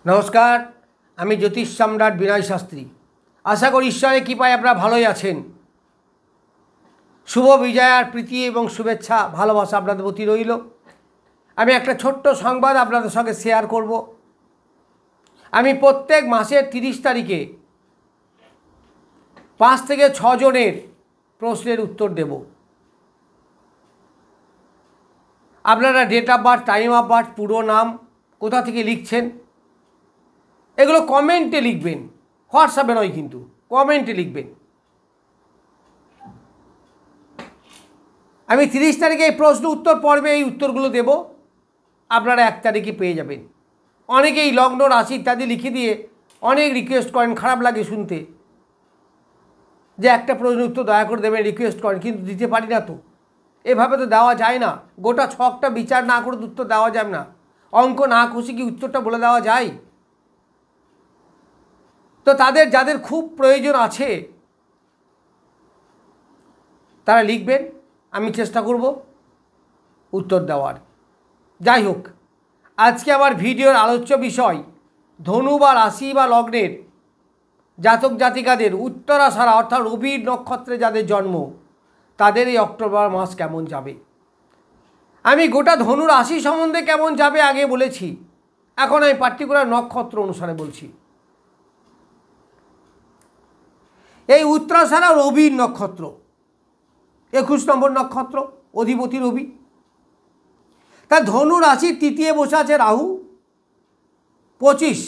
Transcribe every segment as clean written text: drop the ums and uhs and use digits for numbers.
नमस्कार আমি জ্যোতিষ সম্রাট বিনয় শাস্ত্রী। আশা করি ঈশ্বরের কৃপায় আপনারা ভালোই আছেন। শুভ বিজয়ার প্রীতি এবং শুভেচ্ছা ভালোবাসা আপনাদের প্রতি রইল। আমি একটা ছোট্ট সংবাদ আপনাদের সঙ্গে শেয়ার করব। আমি প্রত্যেক মাসের 30 তারিখে 5 থেকে 6 জনের প্রশ্নের উত্তর দেব। আপনারা date of birth, time of birth, পুরো নাম, কোথা থেকে লিখছেন এগুলো কমেন্টে লিখবেন, হোয়াটসঅ্যাপে নয়, কিন্তু কমেন্টে লিখবেন। আমি 30 তারিখে এই প্রশ্ন উত্তর পর্বে এই উত্তরগুলো দেব, আপনারা 1 তারিখে পেয়ে যাবেন। অনেকেই লগ্ন, রাশি ইত্যাদি লিখে দিয়ে অনেক রিকোয়েস্ট করেন, খারাপ লাগে শুনতে যে একটা প্রশ্ন উত্তর দয়া করে দেবেন, রিকোয়েস্ট করেন, কিন্তু দিতে পারি না। তো এভাবে তো দেওয়া যায় না, গোটা ছকটা বিচার না করে উত্তর দেওয়া যাবে না। অঙ্ক না কষে কি উত্তরটা বলে দেওয়া যায়? তো যাদের খুব প্রয়োজন আছে তারা লিখবেন, আমি চেষ্টা করব উত্তর দেওয়ার। যাই হোক, আজকে আমার ভিডিওর আলোচ্য বিষয় ধনু বা রাশি বা লগ্নের জাতক জাতিকাদের উত্তরাষাঢ়া অর্থাৎ রবির নক্ষত্রে যাদের জন্ম তাদের এই অক্টোবর মাস কেমন যাবে। আমি গোটা ধনু রাশি সম্বন্ধে কেমন যাবে আগে বলেছি, এখন আমি পার্টিকুলার নক্ষত্র অনুসারে বলছি। এই উত্তরাষাঢ়া রবির নক্ষত্র 21 নম্বর নক্ষত্র, অধিপতি রবি। তা ধনু রাশির তৃতীয় বসে আছে রাহু 25,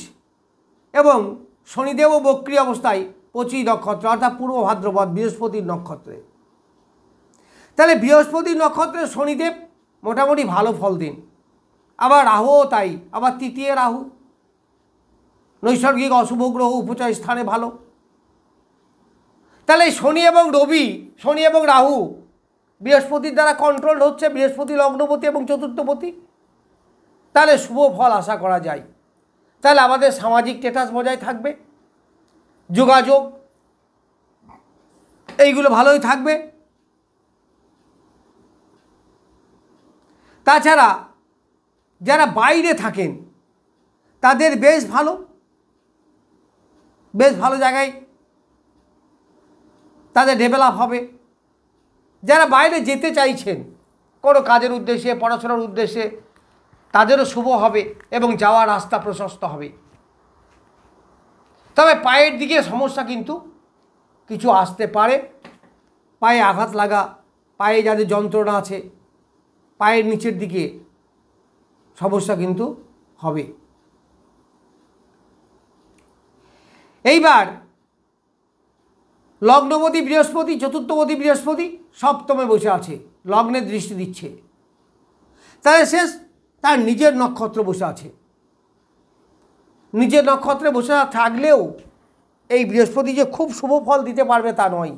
এবং শনিদেবও বক্রী অবস্থায় 25 নক্ষত্র অর্থাৎ পূর্ব ভাদ্রপদ বৃহস্পতির নক্ষত্রে। তাহলে বৃহস্পতির নক্ষত্রে শনিদেব মোটামুটি ভালো ফল দিন, আবার রাহুও তাই, আবার তৃতীয় রাহু নৈসর্গিক অশুভ গ্রহ, উপচয় স্থানে ভালো। তাহলে শনি এবং রাহু বৃহস্পতির দ্বারা কন্ট্রোল হচ্ছে, বৃহস্পতি লগ্নপতি এবং চতুর্থপতি। তাহলে শুভ ফল আশা করা যায়। তাহলে আমাদের সামাজিক স্ট্যাটাস বজায় থাকবে, যোগাযোগ এইগুলো ভালোই থাকবে। তাছাড়া যারা বাইরে থাকেন তাদের বেশ ভালো জায়গায় তাদের ডেভেলপ হবে। যারা বাইরে যেতে চাইছেন কোনো কাজের উদ্দেশ্যে, পড়াশোনার উদ্দেশ্যে, তাদেরও শুভ হবে এবং যাওয়ার রাস্তা প্রশস্ত হবে। তবে পায়ের দিকে সমস্যা কিন্তু কিছু আসতে পারে। পায়ে আঘাত লাগা, পায়ে যাদের যন্ত্রণা আছে, পায়ের নিচের দিকে সমস্যা কিন্তু হবে। এইবার লগ্নপতি বৃহস্পতি, চতুর্থপতি বৃহস্পতি সপ্তমে বসে আছে, লগ্নে দৃষ্টি দিচ্ছে। তাহলে শেষ তার নিজের নক্ষত্র বসে আছে। নিজের নক্ষত্রে বসে থাকলেও এই বৃহস্পতি যে খুব শুভ ফল দিতে পারবে তা নয়,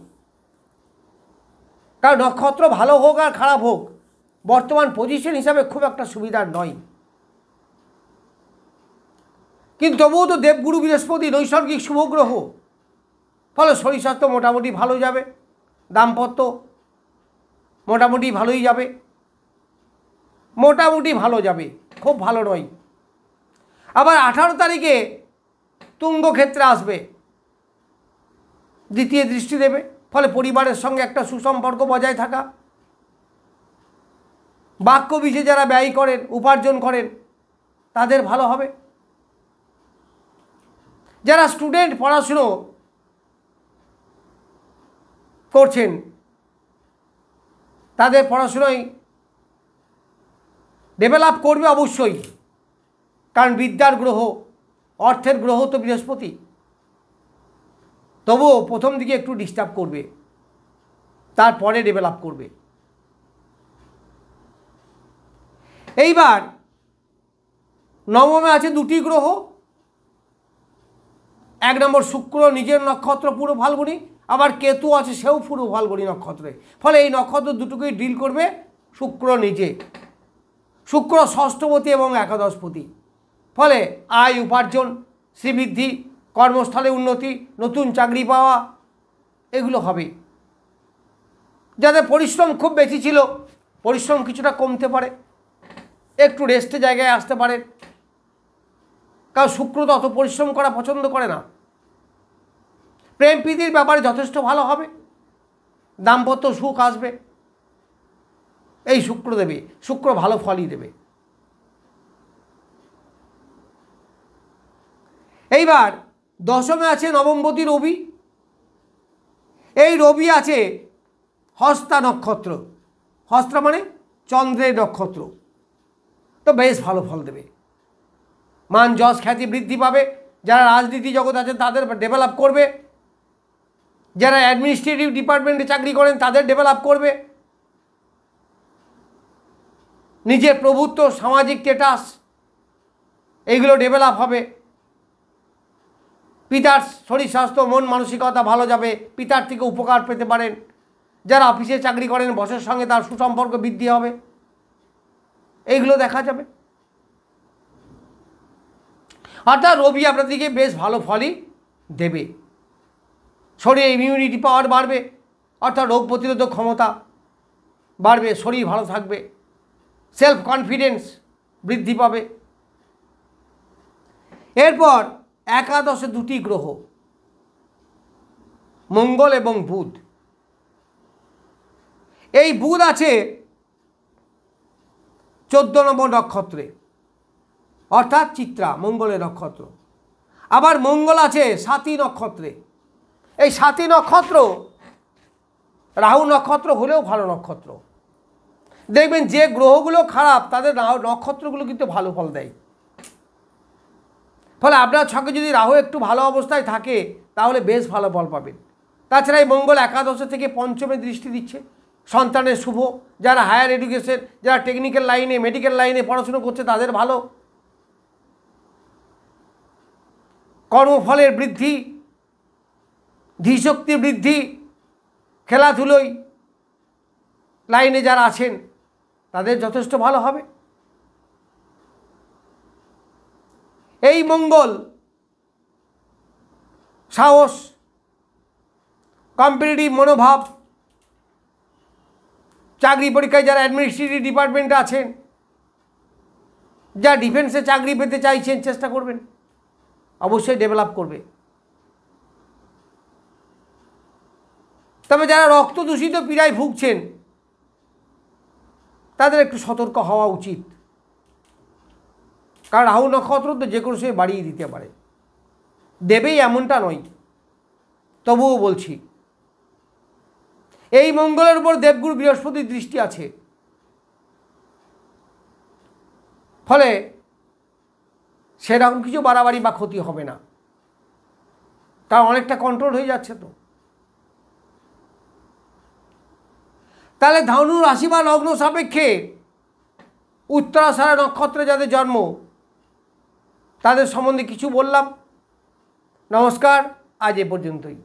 কারণ নক্ষত্র ভালো হোক আর খারাপ হোক বর্তমান পজিশন হিসাবে খুব একটা সুবিধার নয়। কিন্তু তবুও তো দেবগুরু বৃহস্পতি নৈসর্গিক শুভ গ্রহ, ফলে শরীর স্বাস্থ্য মোটামুটি ভালো যাবে, দাম্পত্য মোটামুটি ভালোই যাবে, মোটামুটি ভালো যাবে, খুব ভালো নয়। আবার 18 তারিখে তুঙ্গ ক্ষেত্রে আসবে, দ্বিতীয় দৃষ্টি দেবে, ফলে পরিবারের সঙ্গে একটা সুসম্পর্ক বজায় থাকা। বাক্য বীজে যারা ব্যয় করেন, উপার্জন করেন, তাদের ভালো হবে। যারা স্টুডেন্ট পড়াশুনো করছেন তাদের পড়াশোনায় ডেভেলপ করবে অবশ্যই, কারণ বিদ্যার গ্রহ, অর্থের গ্রহ তো বৃহস্পতি। তবুও প্রথম দিকে একটু ডিস্টার্ব করবে, তারপরে ডেভেলপ করবে। এইবার নবমে আছে 2টি গ্রহ। 1 নম্বর শুক্র নিজের নক্ষত্র পুরো ফাল্গুনী, আবার কেতু আছে সেও পুরো ফাল্গুনী নক্ষত্রে। ফলে এই নক্ষত্র দুটোকেই ডিল করবে শুক্র নিজে। শুক্র ষষ্ঠপতি এবং একাদশপতি, ফলে আয়, উপার্জন, শ্রীবৃদ্ধি, কর্মস্থলে উন্নতি, নতুন চাকরি পাওয়া এগুলো হবে। যাদের পরিশ্রম খুব বেশি ছিল পরিশ্রম কিছুটা কমতে পারে, একটু রেস্টে জায়গায় আসতে পারে। কারণ শুক্র তো অত পরিশ্রম করা পছন্দ করে না। প্রেম প্রীতির ব্যাপারে যথেষ্ট ভালো হবে, দাম্পত্য সুখ আসবে, এই শুক্র দেবে। শুক্র ভালো ফলই দেবে। এইবার দশমে আছে নবমপতি রবি। এই রবি আছে হস্তা নক্ষত্র। হস্তা মানে চন্দ্রের নক্ষত্র, তো বেশ ভালো ফল দেবে। মান যশ খ্যাতি বৃদ্ধি পাবে। যারা রাজনীতি জগৎ আছে তাদের ডেভেলপ করবে, যারা অ্যাডমিনিস্ট্রেটিভ ডিপার্টমেন্টে চাকরি করেন তাদের ডেভেলপ করবে। নিজের প্রভুত্ব, সামাজিক স্ট্যাটাস এইগুলো ডেভেলপ হবে। পিতার শরীর স্বাস্থ্য, মন মানসিকতা ভালো যাবে, পিতার থেকে উপকার পেতে পারেন। যারা অফিসে চাকরি করেন বসের সঙ্গে তার সুসম্পর্ক বৃদ্ধি হবে, এইগুলো দেখা যাবে। অর্থাৎ রবি আপনাদেরকে বেশ ভালো ফলই দেবে। শরীরে ইমিউনিটি পাওয়ার বাড়বে, অর্থাৎ রোগ প্রতিরোধক ক্ষমতা বাড়বে, শরীর ভালো থাকবে, সেলফ কনফিডেন্স বৃদ্ধি পাবে। এরপর একাদশে দুটি গ্রহ, মঙ্গল এবং বুধ। এই বুধ আছে 14 নম্বর নক্ষত্রে, অর্থাৎ চিত্রা, মঙ্গলের নক্ষত্র। আবার মঙ্গল আছে 7ই নক্ষত্রে। এই 7ই নক্ষত্র রাহু নক্ষত্র হলেও ভালো নক্ষত্র। দেখবেন যে গ্রহগুলো খারাপ তাদের নক্ষত্রগুলো কিন্তু ভালো ফল দেয়। ফলে আপনার ছকে যদি রাহু একটু ভালো অবস্থায় থাকে তাহলে বেশ ভালো ফল পাবেন। তাছাড়া এই মঙ্গল একাদশে থেকে পঞ্চমে দৃষ্টি দিচ্ছে, সন্তানের শুভ। যারা হায়ার এডুকেশন, যারা টেকনিক্যাল লাইনে, মেডিকেল লাইনে পড়াশুনো করছে তাদের ভালো। কর্মফলের বৃদ্ধি, ধীশক্তির বৃদ্ধি, খেলাধুলোয় লাইনে যারা আছেন তাদের যথেষ্ট ভালো হবে। এই মঙ্গল সাহস, কম্পিটিটিভ মনোভাব, চাকরি পরীক্ষায় যারা অ্যাডমিনিস্ট্রেটিভ ডিপার্টমেন্টে আছেন, যা ডিফেন্সে চাকরি পেতে চাইছেন চেষ্টা করবেন, অবশ্যই ডেভেলপ করবে। তবে যারা রক্ত দূষিত পীড়ায় ভুগছেন তাদের একটু সতর্ক হওয়া উচিত, কারণ রাহু নক্ষত্র তো যে কোনো সময় বাড়িয়ে দিতে পারে। দেবেই এমনটা নয়, তবুও বলছি। এই মঙ্গলের উপর দেবগুরু বৃহস্পতির দৃষ্টি আছে, ফলে সেরকম কিছু বাড়াবাড়ি বা ক্ষতি হবে না, তা অনেকটা কন্ট্রোল হয়ে যাচ্ছে। তো তাহলে ধনু রাশি বা লগ্ন সাপেক্ষে উত্তরাষাঢ়া নক্ষত্রে যাদের জন্ম তাদের সম্বন্ধে কিছু বললাম। নমস্কার, আজ এ পর্যন্তই।